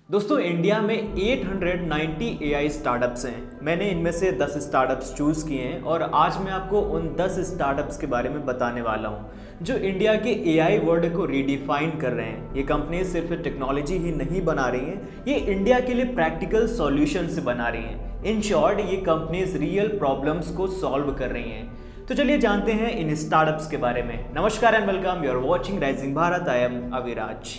दोस्तों इंडिया में 890 AI startups हैं। मैंने इनमें से 10 स्टार्टअप्स चूज़ किए हैं और आज मैं आपको उन 10 स्टार्टअप्स के बारे में बताने वाला हूं जो इंडिया के एआई वर्ल्ड को रीडिफाइन कर रहे हैं। ये कंपनी सिर्फ टेक्नोलॉजी ही नहीं बना रही हैं, ये इंडिया के लिए प्रैक्टिकल सॉल्यूशंस बना रही हैं। इन शॉर्ट ये कंपनीज रियल प्रॉब्लम्स को सॉल्व कर रही हैं। तो चलिए जानते हैं इन स्टार्टअप्स के बारे में। नमस्कार and welcome, you are watching rising Bharat. I am Aviraj.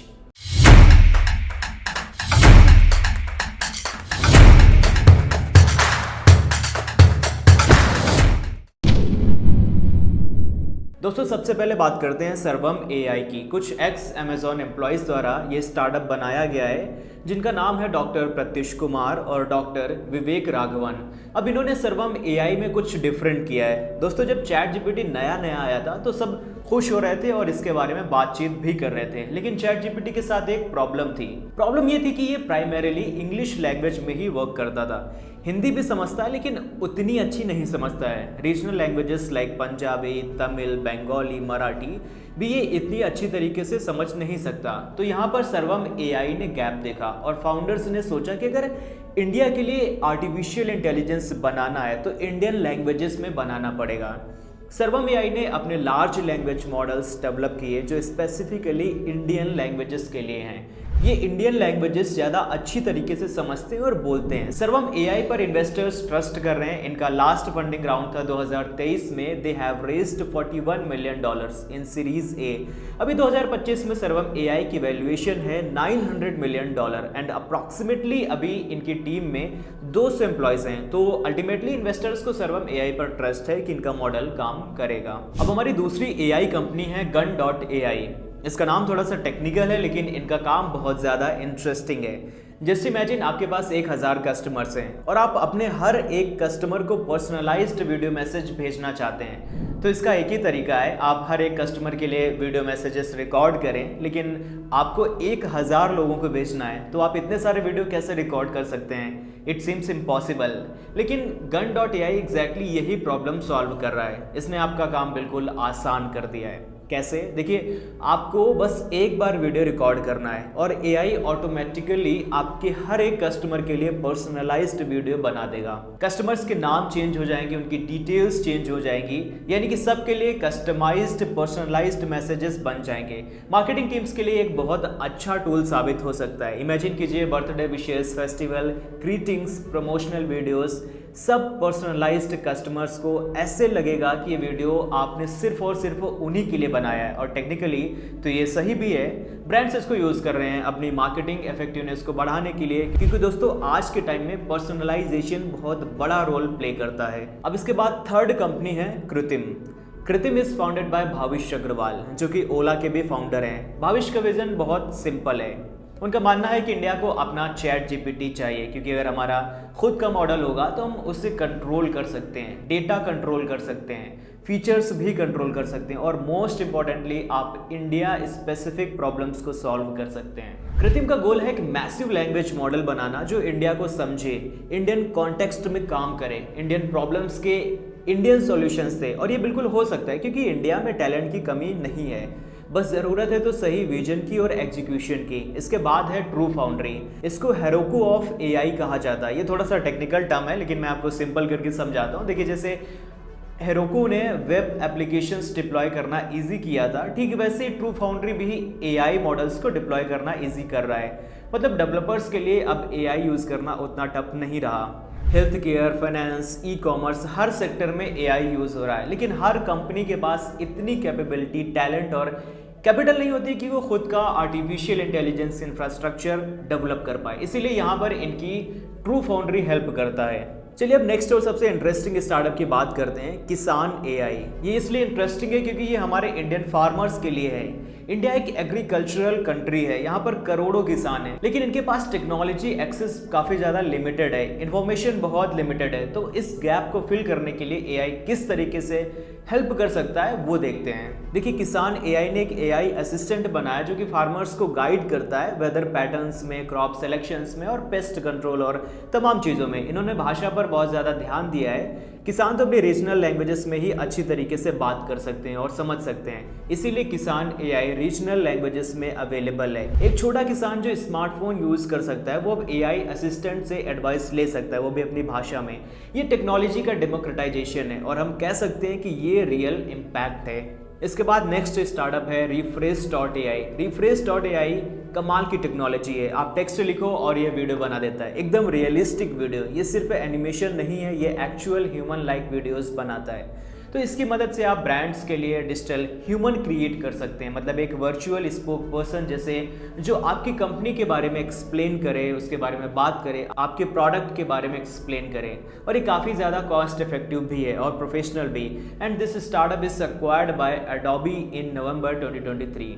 दोस्तों सबसे पहले बात करते हैं सर्वम एआई की। कुछ एक्स अमेजॉन एम्प्लॉयज़ द्वारा ये स्टार्टअप बनाया गया है जिनका नाम है डॉक्टर प्रत्युष कुमार और डॉक्टर विवेक राघवन। अब इन्होंने सर्वम एआई में कुछ डिफरेंट किया है। दोस्तों जब चैट जीपीटी नया आया था तो सब खुश हो रहे थे और इसके बारे में बातचीत भी कर रहे थे, लेकिन चैट जीपीटी के साथ एक प्रॉब्लम थी। प्रॉब्लम ये थी कि ये प्राइमरीली इंग्लिश लैंग्वेज में ही वर्क करता था। हिंदी भी समझता है लेकिन उतनी अच्छी नहीं समझता है। Regional languages like Punjabi, Tamil, Bengali, Marathi भी ये इतनी अच्छी तरीके से समझ नहीं सकता। तो यहाँ पर सर्वम एआई ने गैप देखा और फाउंडर्स ने सोचा कि अगर इंडिया के लिए आर्टिफिशियल इंटेलिजेंस बनाना है तो इंडियन लैंग्वेजेस में बनाना पड़ेगा। सर्वम एआई ने अपने लार्ज लैंग्वेज मॉडल्स डेवलप किए जो स्पेसिफिकली इंडियन लैंग्वेजेस के लिए हैं। ये इंडियन लैंग्वेजेस ज़्यादा अच्छी तरीके से समझते हैं और बोलते हैं। सर्वम एआई पर इन्वेस्टर्स ट्रस्ट कर रहे हैं। इनका लास्ट फंडिंग राउंड था 2023 में। They have raised $41 million in series A. अभी 2025 में सर्वम एआई की वैल्यूएशन है $900 मिलियन एंड अप्रॉक्सीमेटली अभी इनकी टीम में 200 एम्प्लॉयज हैं। तो अल्टीमेटली इन्वेस्टर्स को सर्वम एआई पर ट्रस्ट है कि इनका मॉडल काम करेगा। अब हमारी दूसरी एआई कंपनी है Gun.ai। इसका नाम थोड़ा सा टेक्निकल है लेकिन इनका काम बहुत ज़्यादा इंटरेस्टिंग है। जस्ट इमेजिन आपके पास 1000 कस्टमर्स हैं और आप अपने हर एक कस्टमर को पर्सनलाइज्ड वीडियो मैसेज भेजना चाहते हैं। तो इसका एक ही तरीका है, आप हर एक कस्टमर के लिए वीडियो मैसेजेस रिकॉर्ड करें, लेकिन आपको 1000 लोगों को भेजना है तो आप इतने सारे वीडियो कैसे रिकॉर्ड कर सकते हैं? It seems impossible. लेकिन Gun.ai एग्जैक्टली यही प्रॉब्लम सॉल्व कर रहा है। इसने आपका काम बिल्कुल आसान कर दिया है। कैसे? देखिए, आपको बस एक बार वीडियो रिकॉर्ड करना है और एआई ऑटोमेटिकली आपके हर एक कस्टमर के लिए पर्सनलाइज्ड वीडियो बना देगा। कस्टमर्स के नाम चेंज हो जाएंगे, उनकी डिटेल्स चेंज हो जाएंगी, यानी कि सबके लिए कस्टमाइज्ड पर्सनलाइज्ड मैसेजेस बन जाएंगे। मार्केटिंग टीम्स के लिए एक बहुत अच्छा टूल साबित हो सकता है। इमेजिन कीजिए birthday wishes, festival greetings, promotional videos, सब पर्सनलाइज्ड कस्टमर्स को ऐसे लगेगा कि ये वीडियो आपने सिर्फ और सिर्फ उन्हीं के लिए बनाया है। और टेक्निकली तो ये सही भी है। ब्रांड्स इसको यूज़ कर रहे हैं अपनी मार्केटिंग इफेक्टिवनेस को बढ़ाने के लिए, क्योंकि दोस्तों आज के टाइम में पर्सनलाइजेशन बहुत बड़ा रोल प्ले करता है। अब इसके बाद थर्ड कंपनी है Krutrim. Krutrim is founded by Bhavish Aggarwal जो कि ओला के भी फाउंडर हैं। भाविश का विजन बहुत सिंपल है। उनका मानना है कि इंडिया को अपना चैट जीपीटी चाहिए, क्योंकि अगर हमारा खुद का मॉडल होगा तो हम उससे कंट्रोल कर सकते हैं, डेटा कंट्रोल कर सकते हैं, फीचर्स भी कंट्रोल कर सकते हैं और मोस्ट इंपॉर्टेंटली आप इंडिया स्पेसिफिक प्रॉब्लम्स को सॉल्व कर सकते हैं। कृत्रिम का गोल है एक मैसिव लैंग्वेज मॉडल बनाना जो इंडिया को समझे, इंडियन कॉन्टेक्स्ट में काम करे, इंडियन प्रॉब्लम्स के इंडियन सॉल्यूशंस दे। और ये बिल्कुल हो सकता है क्योंकि इंडिया में टैलेंट की कमी नहीं है, बस ज़रूरत है तो सही विजन की और एग्जीक्यूशन की। इसके बाद है ट्रू फाउंड्री। इसको हेरोकू ऑफ एआई कहा जाता है। ये थोड़ा सा टेक्निकल टर्म है लेकिन मैं आपको सिंपल करके समझाता हूँ। देखिए, जैसे हेरोकू ने वेब एप्लीकेशंस डिप्लॉय करना इजी किया था, ठीक वैसे ट्रू फाउंड्री भी एआई मॉडल्स को डिप्लॉय करना इजी कर रहा है। मतलब डेवलपर्स के लिए अब एआई यूज़ करना उतना टफ नहीं रहा। Health care, finance, e commerce, हर सेक्टर में एआई यूज़ हो रहा है, लेकिन हर कंपनी के पास इतनी कैपेबिलिटी, टैलेंट और कैपिटल नहीं होती कि वो खुद का आर्टिफिशियल इंटेलिजेंस इंफ्रास्ट्रक्चर डेवलप कर पाए। इसीलिए यहाँ पर इनकी ट्रू फाउंड्री हेल्प करता है। चलिए अब नेक्स्ट और सबसे इंटरेस्टिंग स्टार्टअप की बात करते हैं, किसान एआई। ये इसलिए इंटरेस्टिंग है क्योंकि ये हमारे इंडियन फार्मर्स के लिए है। इंडिया एक एग्रीकल्चरल कंट्री है, यहाँ पर करोड़ों किसान हैं, लेकिन इनके पास टेक्नोलॉजी एक्सेस काफ़ी ज़्यादा लिमिटेड है, इन्फॉर्मेशन बहुत लिमिटेड है। तो इस गैप को फिल करने के लिए एआई किस तरीके से हेल्प कर सकता है वो देखते हैं। देखिए, किसान एआई ने एक एआई असिस्टेंट बनाया जो कि फार्मर्स को गाइड करता है वेदर पैटर्न्स में, क्रॉप सिलेक्शंस में और पेस्ट कंट्रोल और तमाम चीज़ों में। इन्होंने भाषा पर बहुत ज़्यादा ध्यान दिया है किसान तो अपनी रीजनल लैंग्वेजेस में ही अच्छी तरीके से बात कर सकते हैं और समझ सकते हैं, इसीलिए किसान एआई रीजनल लैंग्वेजेस में अवेलेबल है। एक छोटा किसान जो स्मार्टफोन यूज कर सकता है वो अब एआई असिस्टेंट से एडवाइस ले सकता है, वो भी अपनी भाषा में। ये टेक्नोलॉजी का डेमोक्रेटाइजेशन है और हम कह सकते हैं कि ये रियल इम्पैक्ट है। इसके बाद नेक्स्ट स्टार्टअप है Refresh.ai। Refresh.ai कमाल की टेक्नोलॉजी है। आप टेक्स्ट लिखो और ये वीडियो बना देता है, एकदम रियलिस्टिक वीडियो। ये सिर्फ एनिमेशन नहीं है, ये एक्चुअल ह्यूमन लाइक वीडियोस बनाता है। तो इसकी मदद से आप ब्रांड्स के लिए डिजिटल ह्यूमन क्रिएट कर सकते हैं, मतलब एक वर्चुअल स्पोक पर्सन जैसे, जो आपकी कंपनी के बारे में एक्सप्लेन करे, उसके बारे में बात करे, आपके प्रोडक्ट के बारे में एक्सप्लेन करे। और ये काफ़ी ज़्यादा कॉस्ट इफेक्टिव भी है और प्रोफेशनल भी। And this startup is acquired by Adobe in November 2023।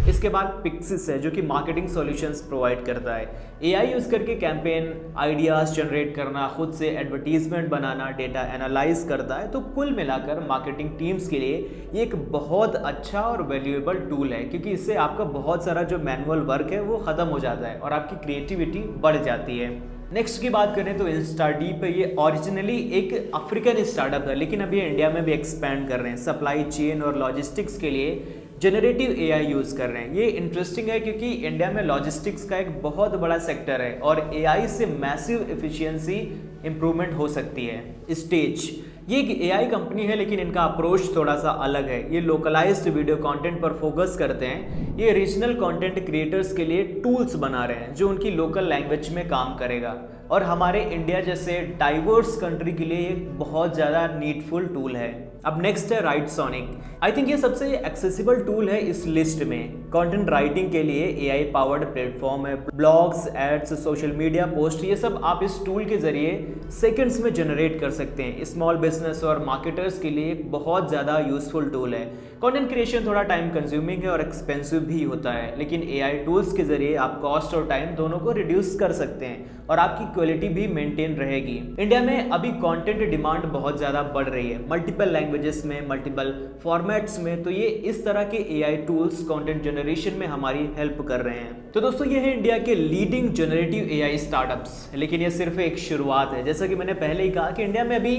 इसके बाद पिक्सिस है जो कि मार्केटिंग सॉल्यूशंस प्रोवाइड करता है। एआई यूज़ करके कैंपेन आइडियाज़ जनरेट करना, खुद से एडवर्टीजमेंट बनाना, डेटा एनालाइज करता है। तो कुल मिलाकर मार्केटिंग टीम्स के लिए ये एक बहुत अच्छा और वैल्यूएबल टूल है, क्योंकि इससे आपका बहुत सारा जो मैनुअल वर्क है वो ख़त्म हो जाता है और आपकी क्रिएटिविटी बढ़ जाती है। नेक्स्ट की बात करें तो इंस्टाडीप है। ये ओरिजिनली एक अफ्रीकन स्टार्टअप है, लेकिन अब ये इंडिया में भी एक्सपैंड कर रहे हैं। सप्लाई चेन और लॉजिस्टिक्स के लिए जनरेटिव एआई यूज़ कर रहे हैं। ये इंटरेस्टिंग है क्योंकि इंडिया में लॉजिस्टिक्स का एक बहुत बड़ा सेक्टर है और एआई से मैसिव एफिशिएंसी इंप्रूवमेंट हो सकती है। स्टेज ये एक एआई कंपनी है, लेकिन इनका अप्रोच थोड़ा सा अलग है। ये लोकलाइज्ड वीडियो कंटेंट पर फोकस करते हैं। ये रीजनल कंटेंट क्रिएटर्स के लिए टूल्स बना रहे हैं जो उनकी लोकल लैंग्वेज में काम करेगा, और हमारे इंडिया जैसे डाइवर्स कंट्री के लिए एक बहुत ज़्यादा नीडफुल टूल है। अब नेक्स्ट है राइटसोनिक। आई थिंक ये सबसे एक्सेसिबल टूल है इस लिस्ट में। कंटेंट राइटिंग के लिए एआई पावर्ड प्लेटफॉर्म है। Blogs, ads, social media post, ये सब आप इस टूल के जरिए सेकंड्स में जनरेट कर सकते हैं। स्मॉल बिजनेस और मार्केटर्स के लिए एक बहुत ज़्यादा यूजफुल टूल है। कंटेंट क्रिएशन थोड़ा टाइम कंज्यूमिंग है और एक्सपेंसिव भी होता है, लेकिन एआई टूल्स के जरिए आप कॉस्ट और टाइम दोनों को रिड्यूस कर सकते हैं और आपकी क्वालिटी भी मेंटेन रहेगी। इंडिया में अभी कंटेंट डिमांड बहुत ज़्यादा बढ़ रही है, मल्टीपल लैंग्वेजेस में, मल्टीपल फॉर्मेट्स में। तो ये इस तरह के एआई टूल्स कंटेंट जनरेशन में हमारी हेल्प कर रहे हैं। तो दोस्तों ये है इंडिया के लीडिंग जनरेटिव एआई स्टार्टअप्स, लेकिन ये सिर्फ एक शुरुआत है। जैसा कि मैंने पहले ही कहा कि इंडिया में अभी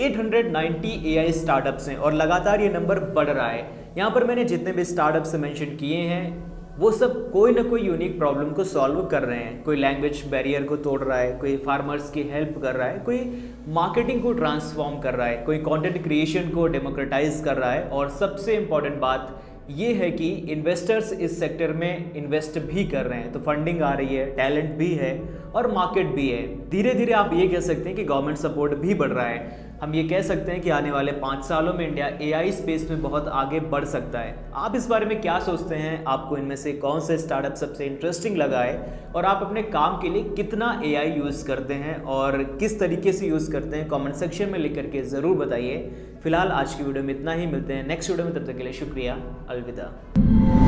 890 एआई स्टार्टअप्स हैं और लगातार ये नंबर बढ़ रहा है। यहाँ पर मैंने जितने भी स्टार्टअप्स मेंशन किए हैं वो सब कोई ना कोई यूनिक प्रॉब्लम को सॉल्व कर रहे हैं। कोई लैंग्वेज बैरियर को तोड़ रहा है, कोई फार्मर्स की हेल्प कर रहा है, कोई मार्केटिंग को ट्रांसफॉर्म कर रहा है, कोई कंटेंट क्रिएशन को डेमोक्रेटाइज कर रहा है, और सबसे इम्पॉर्टेंट बात ये है कि इन्वेस्टर्स इस सेक्टर में इन्वेस्ट भी कर रहे हैं। तो फंडिंग आ रही है, टैलेंट भी है और मार्केट भी है। धीरे धीरे आप ये कह सकते हैं कि गवर्नमेंट सपोर्ट भी बढ़ रहा है। हम ये कह सकते हैं कि आने वाले 5 सालों में इंडिया एआई स्पेस में बहुत आगे बढ़ सकता है। आप इस बारे में क्या सोचते हैं? आपको इनमें से कौन सा स्टार्टअप सबसे इंटरेस्टिंग लगा है, और आप अपने काम के लिए कितना एआई यूज़ करते हैं और किस तरीके से यूज़ करते हैं? कमेंट सेक्शन में लिख करके ज़रूर बताइए। फिलहाल आज की वीडियो में इतना ही, मिलते हैं नेक्स्ट वीडियो में, तब तक के लिए शुक्रिया, अलविदा।